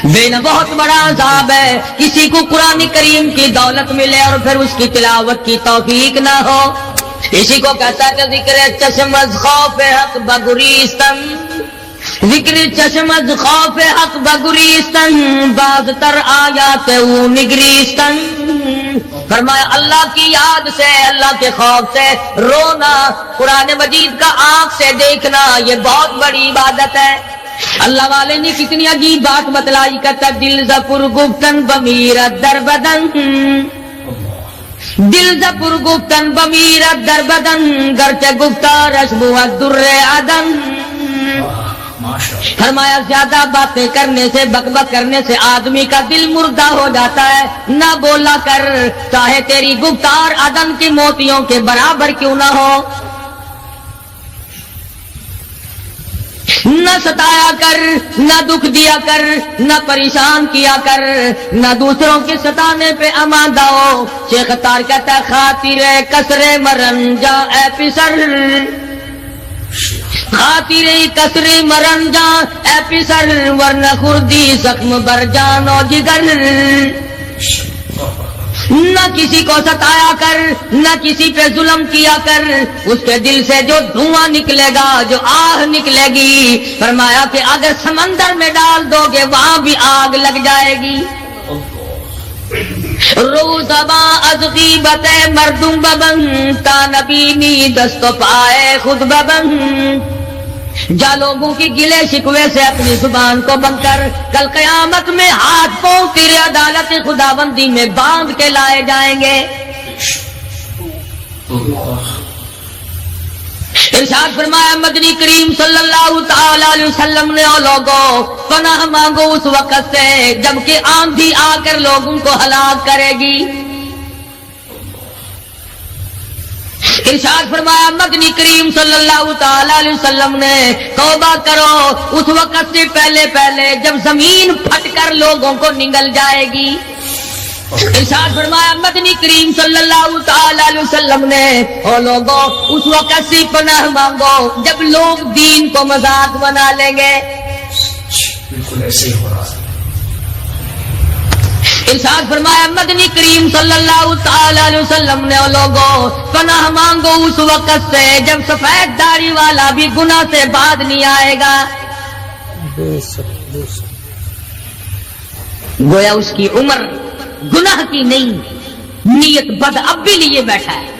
بین بہت بڑا عذاب ہے کسی کو قرآن کریم کی دولت ملے اور پھر اس کی تلاوت کی توفیق نہ ہو. اسی کو کہتا کہ ذکر چشمز خوف حق بگریستن, ذکر چشمز خوف حق بگریستن, باز تر آیات او نگریستن. فرمایا اللہ کی یاد سے, اللہ کے خوف سے رونا, قرآن مجید کا آنکھ سے دیکھنا, یہ بہت بڑی عبادت ہے. اللہ والے نے کتنی عجیب بات بتلائی, کہتا دل زپر گفتن بمیرت در بدن, دل زپر گفتن بمیرت در بدن, گرچہ گفتارش بود در عدن. فرمایا زیادہ باتیں کرنے سے, بک بک کرنے سے آدمی کا دل مردہ ہو جاتا ہے. نہ بولا کر, چاہے تیری گفتار عدن کی موتیوں کے برابر کیوں نہ ہو. نہ ستایا کر, نہ دکھ دیا کر, نہ پریشان کیا کر, نہ دوسروں کے ستانے پہ آمادہ ہو. شیخ تار کہتا ہے خاطر کسر مرن جا اے پسر, خاطر کسری مرن جا اے پسر, ورنہ خردی زخم بر جان و جگر. نہ کسی کو ستایا کر, نہ کسی پہ ظلم کیا کر, اس کے دل سے جو دھواں نکلے گا, جو آہ نکلے گی, فرمایا کہ اگر سمندر میں ڈال دو گے وہاں بھی آگ لگ جائے گی. روزبا از غیبت مردم ببن, تا نبینی دست پائے خود ببن. جا لوگوں کی گلے شکوے سے اپنی زبان کو بند کر, کل قیامت میں ہاتھ پاؤں تیرے عدالت خداوندی میں باندھ کے لائے جائیں گے. ارشاد فرمایا مدنی کریم صلی اللہ تعالی علیہ وسلم نے او لوگوں پناہ مانگو اس وقت سے جبکہ آندھی آ کر لوگوں کو ہلاک کرے گی. ارشاد فرمایا مدنی کریم صلی اللہ تعالی علیہ وسلم نے توبہ کرو اس وقت سے پہلے پہلے جب زمین پھٹ کر لوگوں کو نگل جائے گی. ارشاد فرمایا مدنی کریم صلی اللہ تعالی علیہ وسلم نے او لوگوں اس وقت سے پناہ مانگو جب لوگ دین کو مذاق بنا لیں گے. بالکل ایسے ہی ہو رہا ہے. ارشاد فرمایا مدنی کریم صلی اللہ تعالی علیہ وسلم نے او لوگوں پناہ مانگو اس وقت سے جب سفید داڑھی والا بھی گناہ سے بعد نہیں آئے گا. گویا اس کی عمر گناہ کی نہیں نیت بد اب بھی لیے بیٹھا ہے.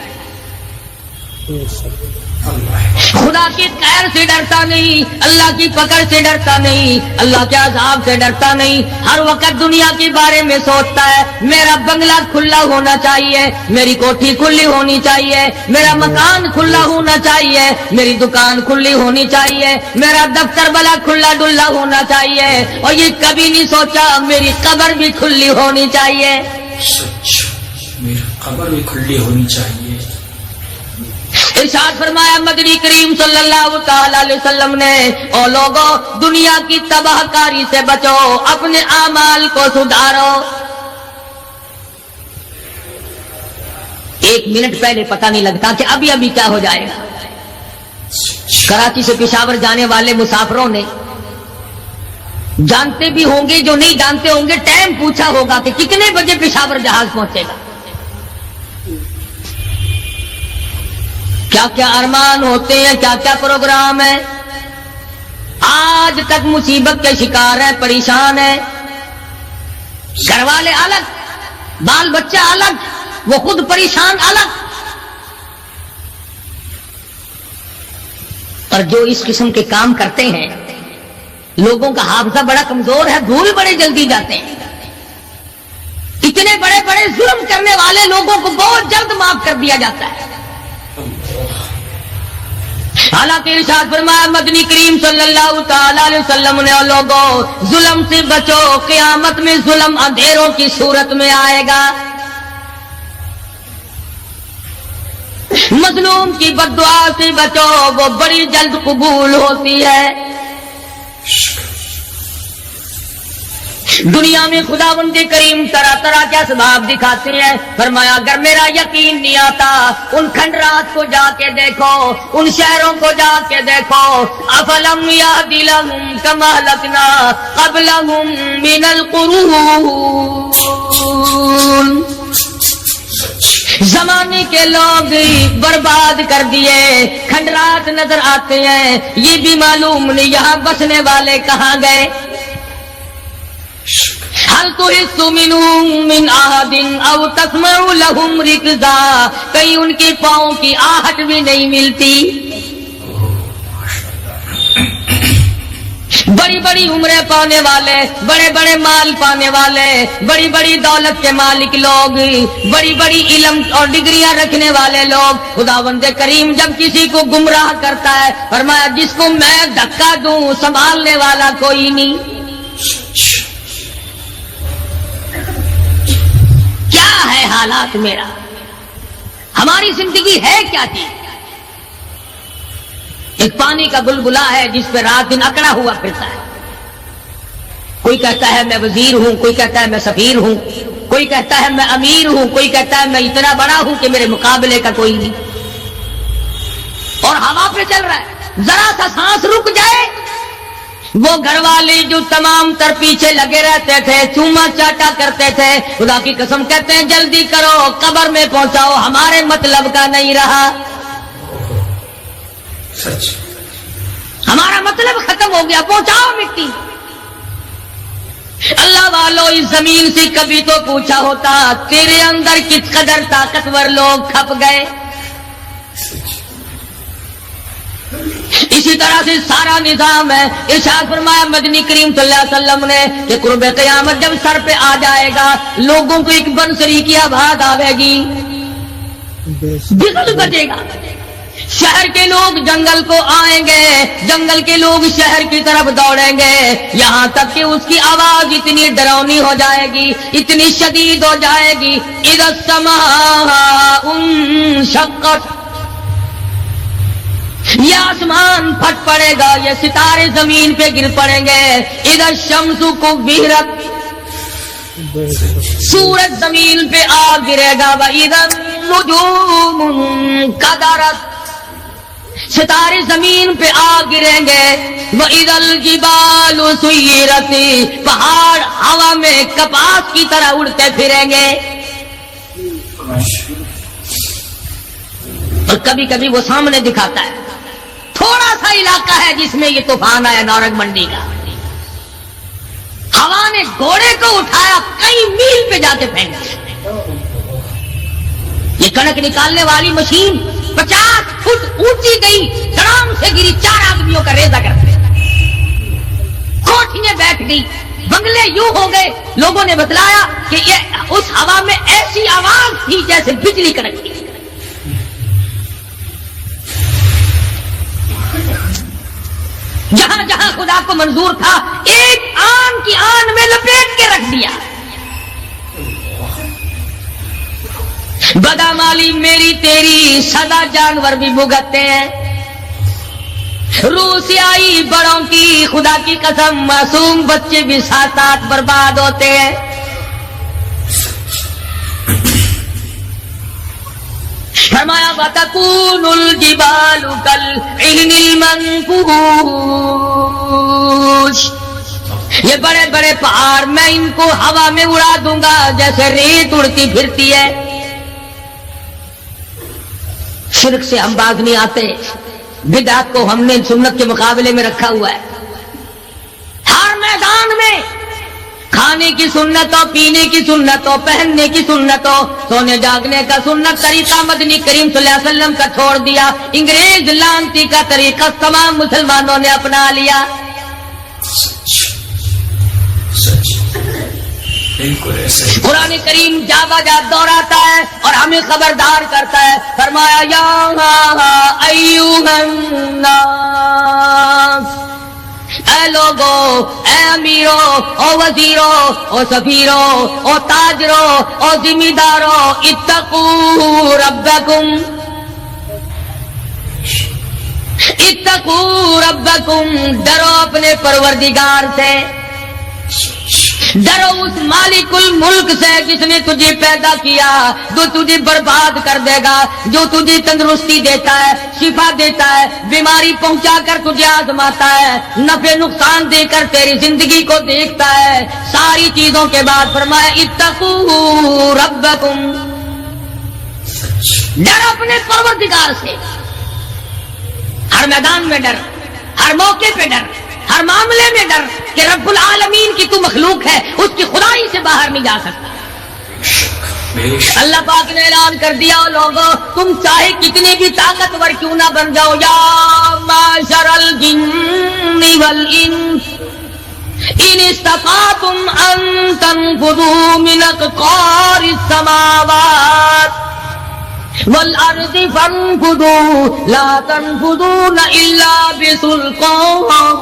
خدا کی خیر سے ڈرتا نہیں, اللہ کی پکڑ سے ڈرتا نہیں, اللہ کے عذاب سے ڈرتا نہیں. ہر وقت دنیا کے بارے میں سوچتا ہے میرا بنگلہ کھلا ہونا چاہیے, میری کوٹھی کھلی ہونی چاہیے, میرا مکان کھلا ہونا چاہیے, میری دکان کھلی ہونی چاہیے, میرا دفتر بلا کھلا ڈلا ہونا چاہیے. اور یہ کبھی نہیں سوچا میری قبر بھی کھلی ہونی چاہیے. سچ میری قبر بھی کھلی ہونی چاہیے. ارشاد فرمایا مدنی کریم صلی اللہ تعالی علیہ وسلم نے او لوگوں دنیا کی تباہ کاری سے بچو, اپنے اعمال کو سدھارو. ایک منٹ پہلے پتہ نہیں لگتا کہ ابھی ابھی کیا ہو جائے گا. کراچی سے پشاور جانے والے مسافروں نے جانتے بھی ہوں گے جو نہیں جانتے ہوں گے ٹائم پوچھا ہوگا کہ کتنے بجے پشاور جہاز پہنچے گا. کیا کیا ارمان ہوتے ہیں, کیا کیا پروگرام ہے. آج تک مصیبت کے شکار ہیں, پریشان ہیں. گھر والے الگ, بال بچہ الگ, وہ خود پریشان الگ. اور جو اس قسم کے کام کرتے ہیں لوگوں کا حافظہ بڑا کمزور ہے, بھول بڑے جلدی جاتے ہیں. اتنے بڑے بڑے ظلم کرنے والے لوگوں کو بہت جلد معاف کر دیا جاتا ہے. حالانکہ ارشاد فرمایا مدنی کریم صلی اللہ تعالی علیہ وسلم نے لوگوں ظلم سے بچو, قیامت میں ظلم اندھیروں کی صورت میں آئے گا. مظلوم کی بد دعا سے بچو, وہ بڑی جلد قبول ہوتی ہے. دنیا میں خداوند کریم طرح طرح کے اسباب دکھاتے ہیں. فرمایا اگر میرا یقین نہیں آتا ان کھنڈرات کو جا کے دیکھو, ان شہروں کو جا کے دیکھو. افلم یہد لہم کما اہلکنا قبلہم من القرون, زمانے کے لوگ برباد کر دیے, کھنڈرات نظر آتے ہیں, یہ بھی معلوم نہیں یہاں بسنے والے کہاں گئے. هل تحس منهم من احد او تسمع لهم رکزا, کہیں ان کے پاؤں کی آہٹ بھی نہیں ملتی. بڑی بڑی عمریں پانے والے, بڑے بڑے مال پانے والے, بڑی بڑی دولت کے مالک لوگ, بڑی بڑی علم اور ڈگریاں رکھنے والے لوگ, خداوند کریم جب کسی کو گمراہ کرتا ہے فرمایا جس کو میں دھکا دوں سنبھالنے والا کوئی نہیں. کیا ہے حالات میرا, ہماری زندگی ہے کیا چیز. ایک پانی کا بلبلا ہے جس پہ رات دن اکڑا ہوا پھرتا ہے. کوئی کہتا ہے میں وزیر ہوں, کوئی کہتا ہے میں سفیر ہوں, کوئی کہتا ہے میں امیر ہوں, کوئی کہتا ہے میں اتنا بڑا ہوں کہ میرے مقابلے کا کوئی نہیں. اور ہوا پہ چل رہا ہے, ذرا سا سانس رک جائے وہ گھر والے جو تمام تر پیچھے لگے رہتے تھے, چوما چاٹا کرتے تھے, خدا کی قسم کہتے ہیں جلدی کرو قبر میں پہنچاؤ, ہمارے مطلب کا نہیں رہا. سچ ہمارا مطلب ختم ہو گیا, پہنچاؤ مٹی. اللہ والو اس زمین سے کبھی تو پوچھا ہوتا تیرے اندر کس قدر طاقتور لوگ کھپ گئے. اسی طرح سے سارا نظام ہے. ارشاد فرمایا مدنی کریم صلی اللہ علیہ وسلم نے کہ قرب قیامت جب سر پہ آ جائے گا لوگوں کو ایک بنسری کی آواز آئے گی, بغل بجے گا. شہر کے لوگ جنگل کو آئیں گے, جنگل کے لوگ شہر کی طرف دوڑیں گے, یہاں تک کہ اس کی آواز اتنی ڈراؤنی ہو جائے گی, اتنی شدید ہو جائے گی. اذا السماء انشقت, یہ آسمان پھٹ پڑے گا, یہ ستارے زمین پہ گر پڑیں گے. اذا الشمس کورت, سورج زمین پہ آ گرے گا. واذا النجوم انکدرت, ستارے زمین پہ آ گریں گے. وَإِذَا الْجِبَالُ سُيِّرَتْ, پہاڑ ہوا میں کپاس کی طرح اڑتے پھریں گے. اور کبھی کبھی وہ سامنے دکھاتا ہے, تھوڑا سا علاقہ ہے جس میں یہ طوفان آیا, نورنگ منڈی کا. ہوا نے گھوڑے کو اٹھایا, کئی میل پہ جا کے پھینک دیا. یہ کڑک نکالنے والی مشین 50 فٹ اونچی گئی, دھڑام سے گری, 4 آدمیوں کا ریزہ کرتے. کوٹھیاں بیٹھ گئی, بنگلے یوں ہو گئے. لوگوں نے بتلایا کہ یہ اس ہوا میں ایسی آواز تھی جیسے بجلی کڑکتی. جہاں جہاں خدا کو منظور تھا ایک آن کی آن میں لپیٹ کے رکھ دیا. بدامالی میری تیری سدا جانور بھی بھگتتے ہیں. روح سے آئی بڑوں کی خدا کی قسم, معصوم بچے بھی ساتھ ساتھ برباد ہوتے ہیں. فرمایا وَتَكُونُ الْجِبَالُ كَالْعِهْنِ الْمَنْفُوشِ, یہ بڑے بڑے پہاڑ میں ان کو ہوا میں اڑا دوں گا جیسے ریت اڑتی پھرتی ہے. شرک سے ہم باز نہیں آتے. بدعت کو ہم نے سنت کے مقابلے میں رکھا ہوا ہے. ہر میدان میں کھانے کی سنت ہو, پینے کی سنت ہو, پہننے کی سنت ہو, سونے جاگنے کا سنت طریقہ مدنی کریم صلی اللہ علیہ وسلم کا چھوڑ دیا. انگریز لانتی کا طریقہ تمام مسلمانوں نے اپنا لیا. قرآن کریم جا بجا دوہراتا ہے اور ہمیں خبردار کرتا ہے. فرمایا یا ایھا الناس, اے لوگو, اے امیرو, او وزیرو, او سفیرو, او تاجرو, او ذمہ دارو, اتقوا ربکم, اتقوا ربکم, ڈرو اپنے پروردگار سے. ڈرو اس مالک الملک سے جس نے تجھے پیدا کیا, جو تجھے برباد کر دے گا, جو تجھے تندرستی دیتا ہے, شفا دیتا ہے, بیماری پہنچا کر تجھے آزماتا ہے, نفع نقصان دے کر تیری زندگی کو دیکھتا ہے. ساری چیزوں کے بعد فرمایا اتقوا ربکم, ڈر اپنے پروردگار سے. ہر میدان میں ڈر, ہر موقع پہ ڈر, ہر معاملے میں ڈر کہ رب العالمین کی تو مخلوق ہے, اس کی خدائی سے باہر نہیں جا سکتا. اللہ پاک نے اعلان کر دیا, لوگوں تم چاہے کتنے بھی طاقتور کیوں نہ بن جاؤ, یا معشر الجن والانس ان استطعتم ان تنفذوا من اقطار السماوات والارض فانفذوا لا تنفذون الا بسلطان.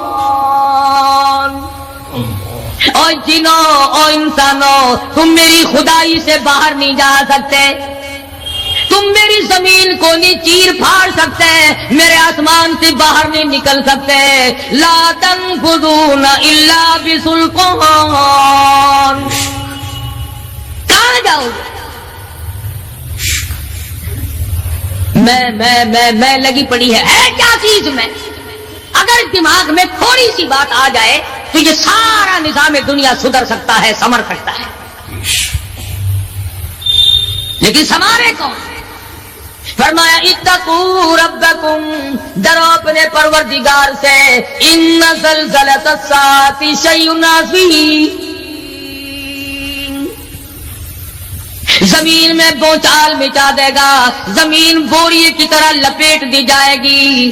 اور جنوں اور انسانوں, تم میری خدائی سے باہر نہیں جا سکتے, تم میری زمین کو نہیں چیر پھاڑ سکتے, میرے آسمان سے باہر نہیں نکل سکتے. لا تنفذون الا بسلطان, کہاں جاؤ گے؟ میں لگی پڑی ہے کیا چیز میں. اگر دماغ میں تھوڑی سی بات آ جائے تو یہ سارا نظام دنیا سدھر سکتا ہے, سمر سکتا ہے. لیکن سمارے کون؟ فرمایا اتقوا ربکم, ڈرو اپنے پروردگار سے. ان زلزلۃ الساعۃ شیء عظیم, زمین میں بوچال مچا دے گا, زمین بوری کی طرح لپیٹ دی جائے گی.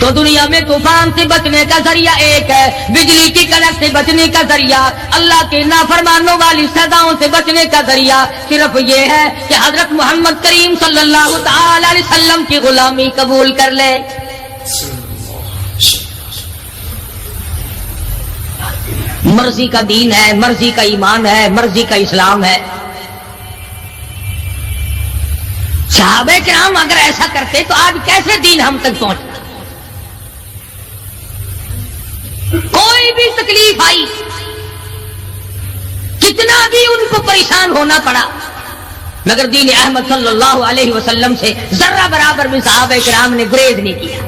تو دنیا میں طوفان سے بچنے کا ذریعہ ایک ہے، بجلی کی کڑک سے بچنے کا ذریعہ، اللہ کے نافرمانوں والی سزاؤں سے بچنے کا ذریعہ صرف یہ ہے کہ حضرت محمد کریم صلی اللہ تعالی علیہ وسلم کی غلامی قبول کر لے۔ مرضی کا دین ہے، مرضی کا ایمان ہے، مرضی کا اسلام ہے۔ صحابہ کرام اگر ایسا کرتے تو آج کیسے دین ہم تک پہنچتا؟ کوئی بھی تکلیف آئی، کتنا بھی ان کو پریشان ہونا پڑا، مگر دین احمد صلی اللہ علیہ وسلم سے ذرہ برابر بھی صحابہ کرام نے گریز نہیں کیا۔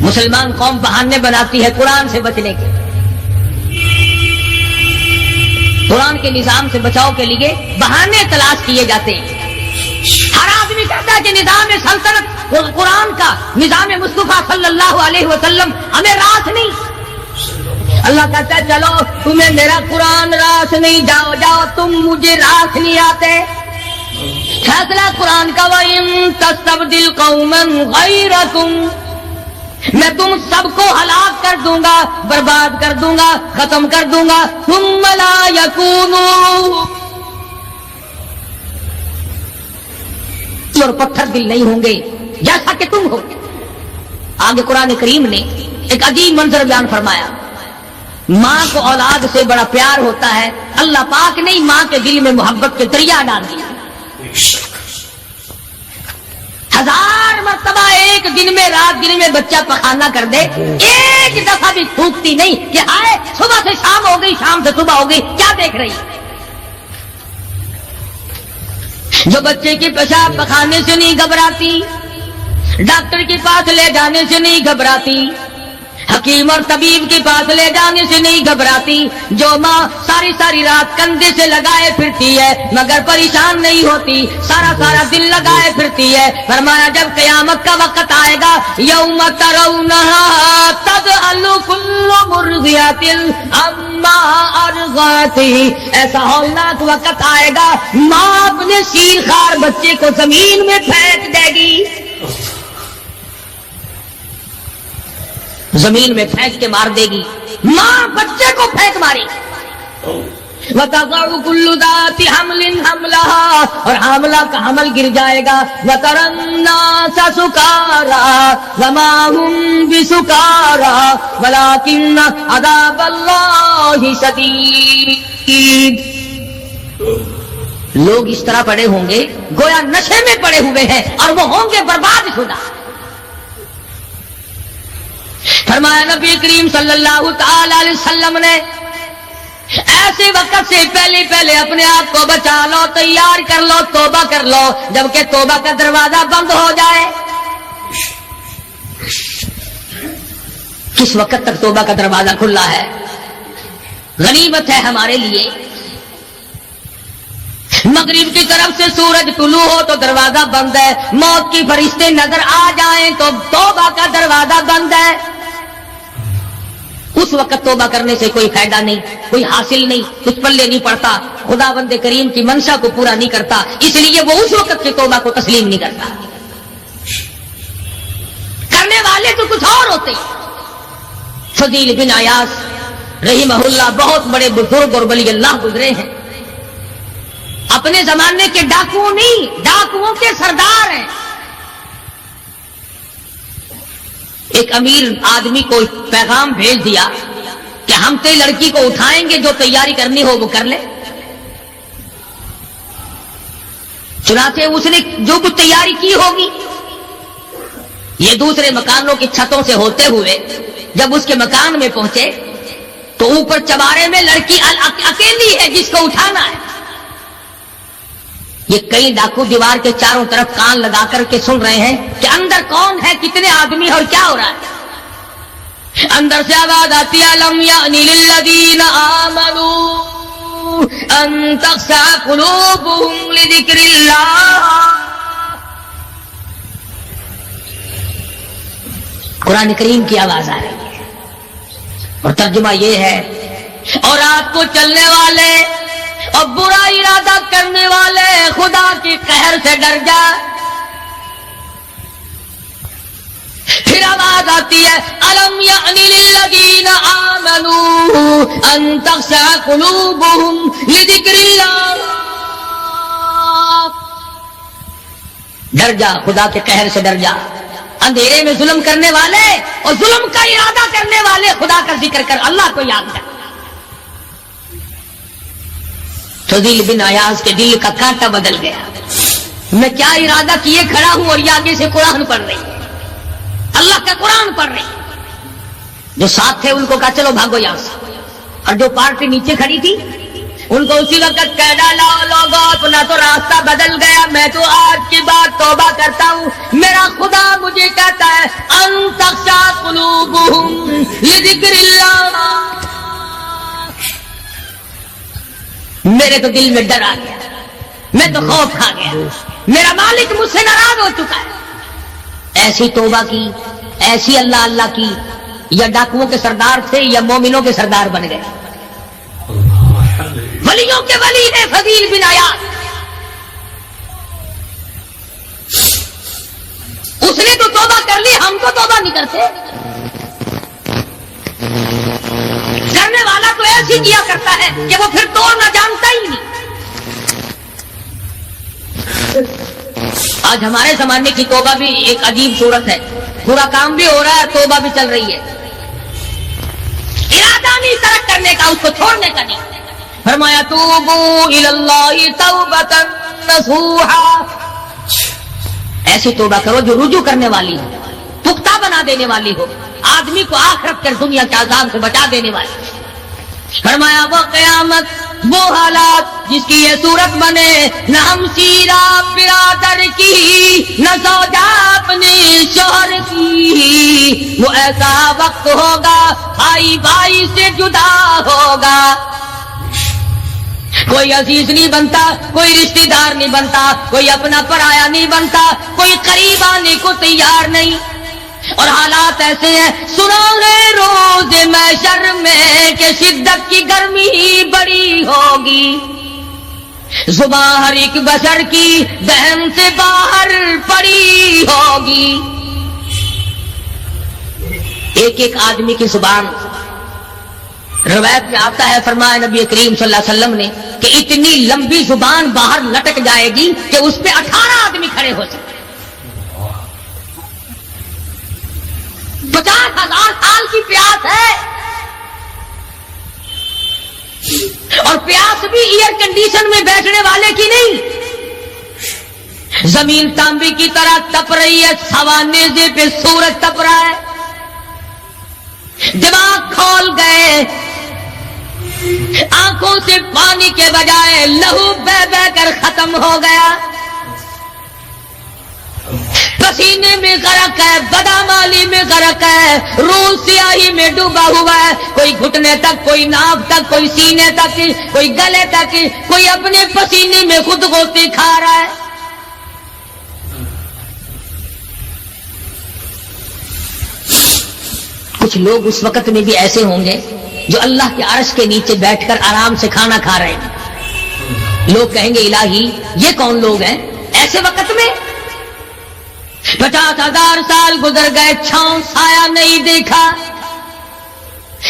مسلمان قوم بہانے بناتی ہے قرآن سے بچنے کے، قرآن کے نظام سے بچاؤ کے لیے بہانے تلاش کیے جاتے ہیں۔ ہر آدمی کہتا ہے کہ نظام سلطنت قرآن کا، نظام مصطفیٰ صلی اللہ علیہ وسلم ہمیں راس نہیں۔ اللہ کہتا ہے چلو تمہیں میرا قرآن راس نہیں، جاؤ جاؤ تم مجھے راس نہیں آتے۔ فیصلہ قرآن کا وَإِن تَسْتَبْدِلْ قَوْمًا غَيْرَكُمْ، میں تم سب کو ہلاک کر دوں گا، برباد کر دوں گا، ختم کر دوں گا، ثم لا یکونوا، اور پتھر دل نہیں ہوں گے جیسا کہ تم ہو۔ آگے قرآن کریم نے ایک عجیب منظر بیان فرمایا، ماں کو اولاد سے بڑا پیار ہوتا ہے، اللہ پاک نے ماں کے دل میں محبت کے دریا ڈال دیا۔ 1000 مرتبہ ایک دن میں، رات دن میں بچہ پخانہ کر دے، ایک دفعہ بھی تھوکتی نہیں کہ ہائے صبح سے شام ہو گئی، شام سے صبح ہو گئی، کیا دیکھ رہی؟ جو بچے کے پیشاب پخانے سے نہیں گھبراتی، ڈاکٹر کے پاس لے جانے سے نہیں گھبراتی، حکیم اور طبیب کے پاس لے جانے سے نہیں گھبراتی، جو ماں ساری ساری رات کندھے سے لگائے پھرتی ہے مگر پریشان نہیں ہوتی، سارا سارا دن لگائے پھرتی ہے، فرمایا جب قیامت کا وقت آئے گا، یوم ترونہا تذہل کل مرضعۃ عما ارضعت، ایسا ہولناک وقت آئے گا ماں اپنے شیر خوار بچے کو زمین میں پھینک دے گی، زمین میں پھینک کے مار دے گی، ماں بچے کو پھینک ماری۔ وَتَضَعُ كُلُّ ذَاتِ حَمْلٍ حَمْلَهَا، اور حاملہ کا حمل گر جائے گا، وَتَرَى النَّاسَ سُكَارَىٰ وَمَا هُمْ بِسُكَارَىٰ وَلَٰكِنَّ عَذَابَ اللَّهِ شَدِيدٌ، لوگ اس طرح پڑے ہوں گے گویا نشے میں پڑے ہوئے ہیں اور وہ ہوں گے برباد شدہ۔ فرمایا نبی کریم صلی اللہ تعالی علیہ وسلم نے ایسے وقت سے پہلے پہلے اپنے آپ کو بچا لو، تیار کر لو، توبہ کر لو، جبکہ توبہ کا دروازہ بند ہو جائے۔ کس وقت تک توبہ کا دروازہ کھلا ہے؟ غنیمت ہے ہمارے لیے، مغرب کی طرف سے سورج طلوع ہو تو دروازہ بند ہے، موت کی فرشتے نظر آ جائیں تو توبہ کا دروازہ بند ہے۔ اس وقت توبہ کرنے سے کوئی فائدہ نہیں، کوئی حاصل نہیں، کچھ پلے نہیں پڑتا، خدا بند کریم کی منشا کو پورا نہیں کرتا، اس لیے وہ اس وقت کی توبہ کو تسلیم نہیں کرتا۔ کرنے والے تو کچھ اور ہوتے۔ فضیل بن عیاض رحمہ اللہ بہت بڑے بزرگ اور ولی اللہ گزرے ہیں، اپنے زمانے کے ڈاکو نہیں، ڈاکوؤں کے سردار ہیں۔ ایک امیر آدمی کو پیغام بھیج دیا کہ ہم تیری لڑکی کو اٹھائیں گے، جو تیاری کرنی ہو وہ کر لے۔ چنانچہ اس نے جو کچھ تیاری کی ہوگی، یہ دوسرے مکانوں کی چھتوں سے ہوتے ہوئے جب اس کے مکان میں پہنچے تو اوپر چوارے میں لڑکی اکیلی ہے جس کو اٹھانا ہے۔ یہ کئی ڈاکو دیوار کے چاروں طرف کان لگا کر کے سن رہے ہیں کہ اندر کون ہے، کتنے آدمی اور کیا ہو رہا ہے۔ اندر سے آواز آتی ہے لم یأن للذین آمنوا ان تخشع قلوبهم لذکر اللہ۔ قرآن کریم کی آواز آ رہی ہے اور ترجمہ یہ ہے، اور رات کو چلنے والے اور برا ارادہ کرنے والے خدا کی قہر سے ڈر جا۔ پھر آواز آتی ہے الم یعنی للذین آمنوا ان تخشع قلوبهم لذکر اللہ. ڈر جا، خدا کے قہر سے ڈر جا. اندھیرے میں ظلم کرنے والے اور ظلم کا ارادہ کرنے والے خدا کا ذکر کر، اللہ کو یاد کر. فضیل بن عیاض کے دل کا کانٹا بدل گیا. میں کیا ارادہ کیے کھڑا ہوں اور یہ آگے سے قرآن پڑھ رہی ہے، اللہ کا قرآن پڑھ رہی. جو ساتھ تھے ان کو کہا چلو بھاگو یہاں سے، اور جو پارٹی نیچے کھڑی تھی ان کو اسی وقت کہہ ڈالا لوگوں اپنا تو راستہ بدل گیا، میں تو آج کی بات توبہ کرتا ہوں. میرا خدا مجھے کہتا ہے ان تخشع قلوبهم لذکر اللہ. میرے تو دل میں ڈر آ گیا، میں تو خوف کھا گیا، میرا مالک مجھ سے ناراض ہو چکا ہے. ایسی توبہ کی، ایسی اللہ اللہ کی. یا ڈاکوؤں کے سردار تھے یا مومنوں کے سردار بن گئے. ولیوں کے ولی ہے فضیل بن عیاض. اس نے تو توبہ کر لی، ہم تو توبہ نہیں کرتے. کرنے والا تو ایسی کیا کرتا ہے کہ وہ پھر توڑنا جانتا ہی نہیں. آج ہمارے زمانے کی توبہ بھی ایک عجیب صورت ہے. پورا کام بھی ہو رہا ہے، توبہ بھی چل رہی ہے. ارادہ نہیں ترک کرنے کا، اس کو چھوڑنے کا نہیں. فرمایا توبوا الی اللہ توبۃ نصوحا. ایسی توبہ کرو جو رجوع کرنے والی ہو، پختہ بنا دینے والی ہو، آدمی کو آخرت کے دنیا کے عذاب سے بچا دینے والی. فرمایا وہ قیامت، وہ حالات جس کی یہ صورت بنے، نہ ہم سیرا برادر کی، نہ زوجہ اپنے شوہر کی. وہ ایسا وقت ہوگا بھائی بھائی سے جدا ہوگا. کوئی عزیز نہیں بنتا، کوئی رشتہ دار نہیں بنتا، کوئی اپنا پرایا نہیں بنتا، کوئی قریب آنے کو تیار نہیں. اور حالات ایسے ہیں، سنو گے روز محشر میں کہ شدت کی گرمی بڑی ہوگی. زبان ہر ایک بشر کی دہن سے باہر پڑی ہوگی. ایک ایک آدمی کی زبان، روایت میں آتا ہے فرمایا نبی کریم صلی اللہ علیہ وسلم نے کہ اتنی لمبی زبان باہر لٹک جائے گی کہ اس پہ 18 آدمی کھڑے ہو سکتے. 50,000 سال کی پیاس ہے، اور پیاس بھی ایئر کنڈیشن میں بیٹھنے والے کی نہیں. زمین تانبے کی طرح تپ رہی ہے، سوانیزے پہ سورج تپ رہا ہے. دماغ کھول گئے، آنکھوں سے پانی کے بجائے لہو بہ بہ کر ختم ہو گیا. پسینے میں غرق ہے، بدامالی میں غرق ہے، روح سیاہی میں ڈوبا ہوا ہے. کوئی گھٹنے تک، کوئی ناف تک، کوئی سینے تک، کوئی گلے تک، کوئی اپنے پسینے میں خود غوطے کھا رہا ہے. کچھ لوگ اس وقت میں بھی ایسے ہوں گے جو اللہ کے عرش کے نیچے بیٹھ کر آرام سے کھانا کھا رہے ہیں. لوگ کہیں گے الہی یہ کون لوگ ہیں ایسے وقت میں؟ 50,000 سال گزر گئے، چھاؤں سایہ نہیں دیکھا،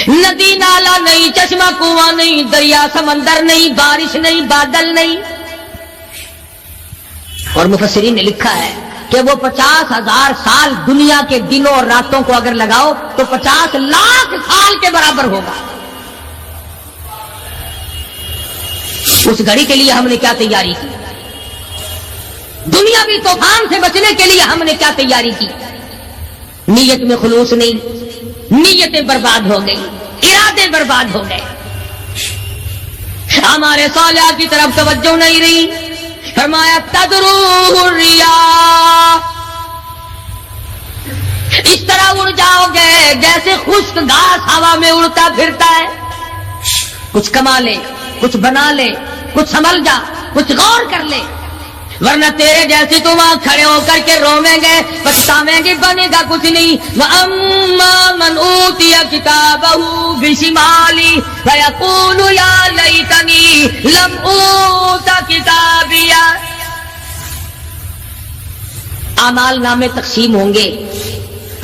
ندی نالا نہیں، چشمہ کنواں نہیں، دریا سمندر نہیں، بارش نہیں، بادل نہیں. اور مفسرین نے لکھا ہے کہ وہ 50,000 سال دنیا کے دنوں اور راتوں کو اگر لگاؤ تو 50 لاکھ سال کے برابر ہوگا. اس گھڑی کے لیے ہم نے کیا تیاری کی؟ دنیاوی طوفان سے بچنے کے لیے ہم نے کیا تیاری کی؟ نیت میں خلوص نہیں، نیتیں برباد ہو گئی، ارادے برباد ہو گئے، ہمارے صالحات کی طرف توجہ نہیں رہی. فرمایا تدرو الرياح، اس طرح اڑ جاؤ گے جیسے خشک گھاس ہوا میں اڑتا پھرتا ہے. کچھ کما لے، کچھ بنا لے، کچھ سنبھل جا، کچھ غور کر لے، ورنہ تیرے جیسے تو وہاں کھڑے ہو کر کے رویں گے، پچھتاویں گے، بنے گا کچھ نہیں. وَأَمَّا مَنْ أُوتِيَ كِتَابَهُ بِشِمَالِهِ فَيَقُولُ يَا لَيْتَنِي لَمْ أُوتَ كِتَابِيَهْ. اعمال نامے تقسیم ہوں گے،